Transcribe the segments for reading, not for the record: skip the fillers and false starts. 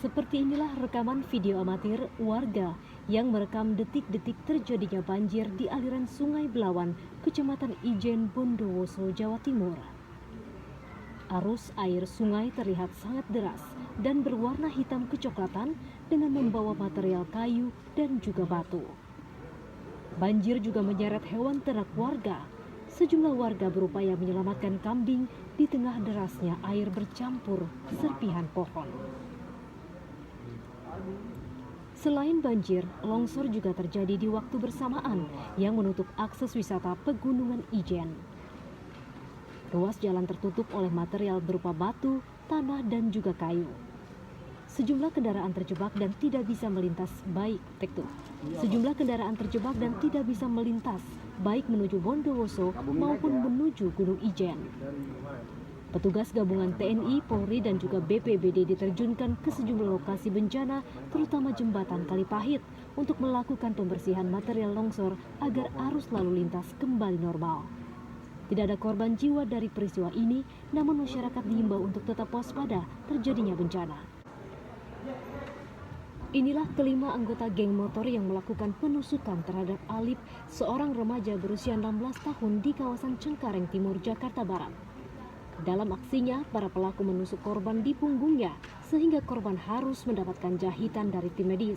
Seperti inilah rekaman video amatir warga yang merekam detik-detik terjadinya banjir di aliran Sungai Belawan, Kecamatan Ijen, Bondowoso, Jawa Timur. Arus air sungai terlihat sangat deras dan berwarna hitam kecoklatan dengan membawa material kayu dan juga batu. Banjir juga menyeret hewan ternak warga. Sejumlah warga berupaya menyelamatkan kambing di tengah derasnya air bercampur serpihan pohon. Selain banjir, longsor juga terjadi di waktu bersamaan yang menutup akses wisata Pegunungan Ijen. Ruas jalan tertutup oleh material berupa batu, tanah, dan juga kayu. Sejumlah kendaraan terjebak dan tidak bisa melintas baik menuju Bondowoso maupun menuju Gunung Ijen. Petugas gabungan TNI, Polri, dan juga BPBD diterjunkan ke sejumlah lokasi bencana, terutama jembatan Kalipahit, untuk melakukan pembersihan material longsor agar arus lalu lintas kembali normal. Tidak ada korban jiwa dari peristiwa ini, namun masyarakat diimbau untuk tetap waspada terjadinya bencana. Inilah kelima anggota geng motor yang melakukan penusukan terhadap Alip, seorang remaja berusia 16 tahun di kawasan Cengkareng Timur, Jakarta Barat. Dalam aksinya, para pelaku menusuk korban di punggungnya sehingga korban harus mendapatkan jahitan dari tim medis.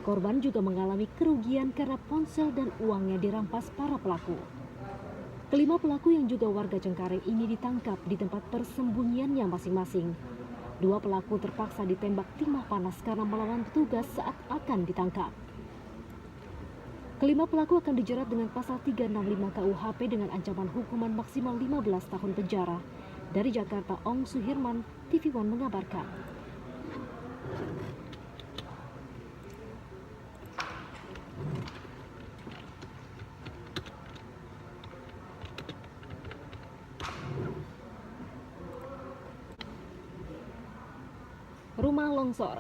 Korban juga mengalami kerugian karena ponsel dan uangnya dirampas para pelaku. Kelima pelaku yang juga warga Cengkareng ini ditangkap di tempat persembunyiannya masing-masing. Dua pelaku terpaksa ditembak timah panas karena melawan petugas saat akan ditangkap. Kelima pelaku akan dijerat dengan pasal 365 KUHP dengan ancaman hukuman maksimal 15 tahun penjara. Dari Jakarta, Ong Suhirman, TV One mengabarkan. Rumah longsor.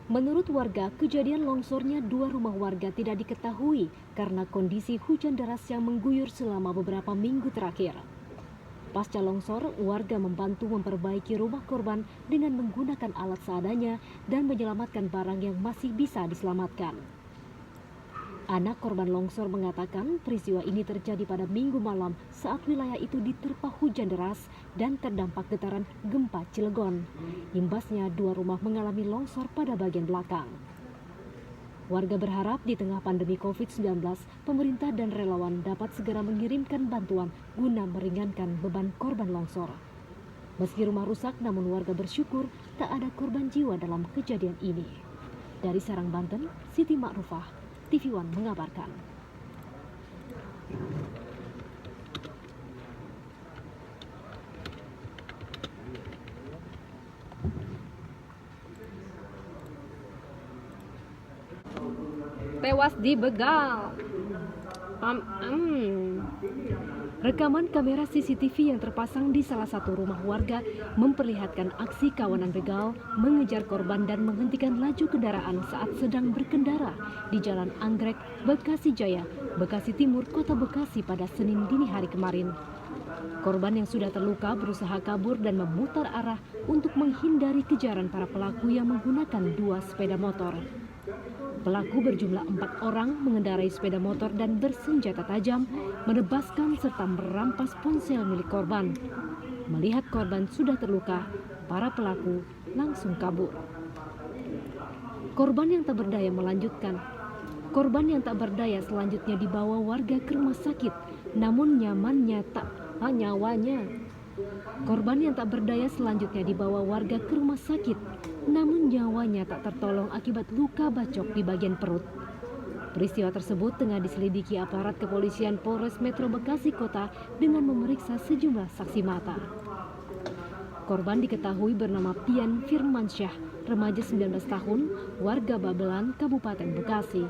Menurut warga, kejadian longsornya dua rumah warga tidak diketahui karena kondisi hujan deras yang mengguyur selama beberapa minggu terakhir. Pasca longsor, warga membantu memperbaiki rumah korban dengan menggunakan alat seadanya dan menyelamatkan barang yang masih bisa diselamatkan. Anak korban longsor mengatakan peristiwa ini terjadi pada Minggu malam saat wilayah itu diterpa hujan deras dan terdampak getaran gempa Cilegon. Imbasnya dua rumah mengalami longsor pada bagian belakang. Warga berharap di tengah pandemi COVID-19, pemerintah dan relawan dapat segera mengirimkan bantuan guna meringankan beban korban longsor. Meski rumah rusak, namun warga bersyukur tak ada korban jiwa dalam kejadian ini. Dari Serang, Banten, Siti Ma'rufah, TV One mengabarkan. Tewas dibegal. Rekaman kamera CCTV yang terpasang di salah satu rumah warga memperlihatkan aksi kawanan begal mengejar korban dan menghentikan laju kendaraan saat sedang berkendara di Jalan Anggrek, Bekasi Jaya, Bekasi Timur, Kota Bekasi pada Senin dini hari kemarin. Korban yang sudah terluka berusaha kabur dan memutar arah untuk menghindari kejaran para pelaku yang menggunakan dua sepeda motor. Pelaku berjumlah 4 orang mengendarai sepeda motor dan bersenjata tajam, menebaskan serta merampas ponsel milik korban. Melihat korban sudah terluka, para pelaku langsung kabur. Korban yang tak berdaya selanjutnya dibawa warga ke rumah sakit, namun nyawanya tak tertolong akibat luka bacok di bagian perut. Peristiwa tersebut tengah diselidiki aparat kepolisian Polres Metro Bekasi Kota dengan memeriksa sejumlah saksi mata. Korban diketahui bernama Pian Firmansyah, remaja 19 tahun, warga Babelan, Kabupaten Bekasi.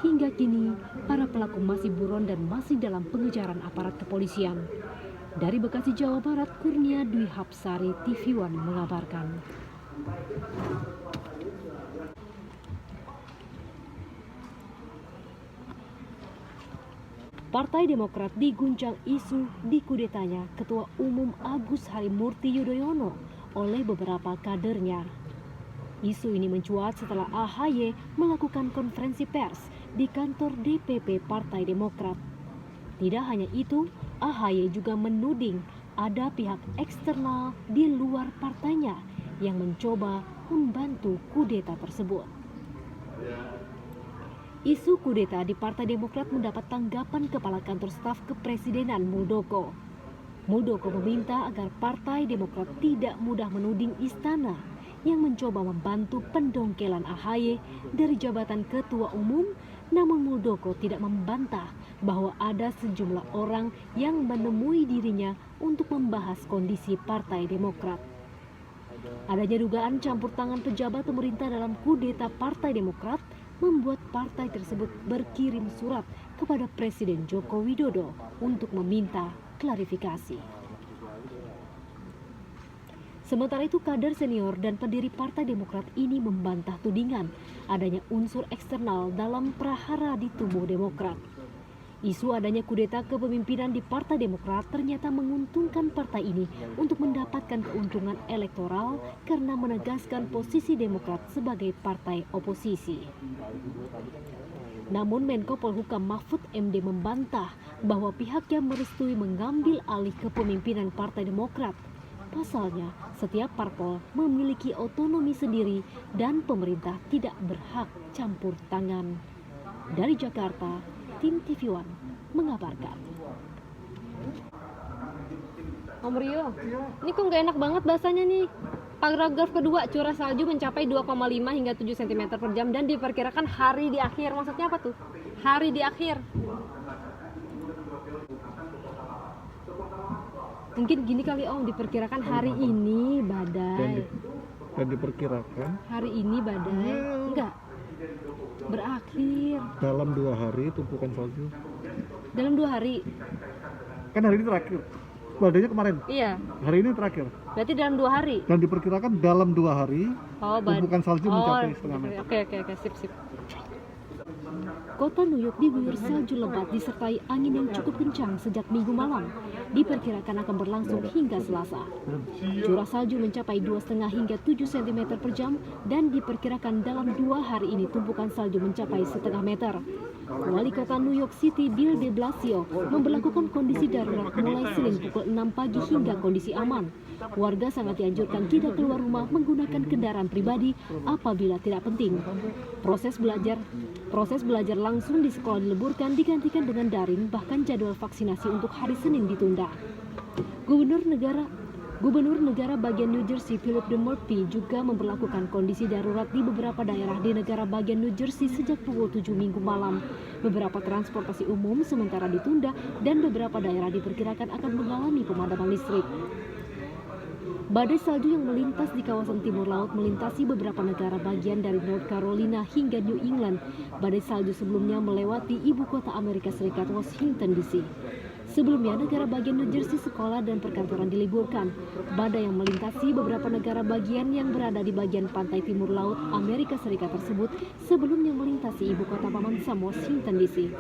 Hingga kini, para pelaku masih buron dan masih dalam pengejaran aparat kepolisian. Dari Bekasi, Jawa Barat, Kurnia Dwi Hapsari, TV One mengabarkan. Partai Demokrat diguncang isu dikudetanya Ketua Umum Agus Harimurti Yudhoyono oleh beberapa kadernya. Isu ini mencuat setelah AHY melakukan konferensi pers di kantor DPP Partai Demokrat. Tidak hanya itu, AHY juga menuding ada pihak eksternal di luar partainya yang mencoba membantu kudeta tersebut. Isu kudeta di Partai Demokrat mendapat tanggapan Kepala Kantor Staf Kepresidenan Muldoko. Muldoko meminta agar Partai Demokrat tidak mudah menuding istana yang mencoba membantu pendongkelan AHY dari jabatan Ketua Umum, namun Muldoko tidak membantah bahwa ada sejumlah orang yang menemui dirinya untuk membahas kondisi Partai Demokrat. Adanya dugaan campur tangan pejabat pemerintah dalam kudeta Partai Demokrat membuat partai tersebut berkirim surat kepada Presiden Joko Widodo untuk meminta klarifikasi. Sementara itu, kader senior dan pendiri Partai Demokrat ini membantah tudingan adanya unsur eksternal dalam prahara di tubuh Demokrat. Isu adanya kudeta kepemimpinan di Partai Demokrat ternyata menguntungkan partai ini untuk mendapatkan keuntungan elektoral karena menegaskan posisi Demokrat sebagai partai oposisi. Namun Menko Polhukam Mahfud MD membantah bahwa pihaknya merestui mengambil alih kepemimpinan Partai Demokrat. Pasalnya, setiap parpol memiliki otonomi sendiri dan pemerintah tidak berhak campur tangan. Dari Jakarta, tim TV One mengabarkan. Om Rio, ini kok nggak enak banget bahasanya nih. Paragraf kedua, curah salju mencapai 2,5 hingga 7 cm per jam dan diperkirakan hari di akhir. Maksudnya apa tuh? Hari di akhir. Mungkin gini kali Om, diperkirakan hari ini badai. Dan diperkirakan Hari ini badai. Enggak. Berakhir. dalam 2 hari tumpukan salju. Dalam 2 hari. Kan hari ini terakhir. Badainya kemarin. Iya. Hari ini terakhir. Berarti dalam 2 hari. Dan diperkirakan dalam 2 hari tumpukan salju mencapai setengah meter. Oke, sip. Kota New York diguyur salju lebat disertai angin yang cukup kencang sejak Minggu malam. Diperkirakan akan berlangsung hingga Selasa. Curah salju mencapai 2,5 hingga 7 cm per jam dan diperkirakan dalam 2 hari ini tumpukan salju mencapai setengah meter. Wali Kota New York City Bill de Blasio memberlakukan kondisi darurat mulai Senin pukul 6 pagi hingga kondisi aman. Warga sangat dianjurkan tidak keluar rumah menggunakan kendaraan pribadi apabila tidak penting. Proses belajar langsung di sekolah diliburkan digantikan dengan daring, bahkan jadwal vaksinasi untuk hari Senin ditunda. Gubernur negara bagian New Jersey Philip DeMurphy juga memberlakukan kondisi darurat di beberapa daerah di negara bagian New Jersey sejak pukul 7 Minggu malam. Beberapa transportasi umum sementara ditunda dan beberapa daerah diperkirakan akan mengalami pemadaman listrik. Badai salju yang melintas di kawasan timur laut melintasi beberapa negara bagian dari North Carolina hingga New England. Badai salju sebelumnya melewati ibu kota Amerika Serikat, Washington DC. Sebelumnya, negara bagian New Jersey sekolah dan perkantoran diliburkan. Badai yang melintasi beberapa negara bagian yang berada di bagian pantai timur laut Amerika Serikat tersebut sebelumnya melintasi ibu kota paman Sam, Washington DC.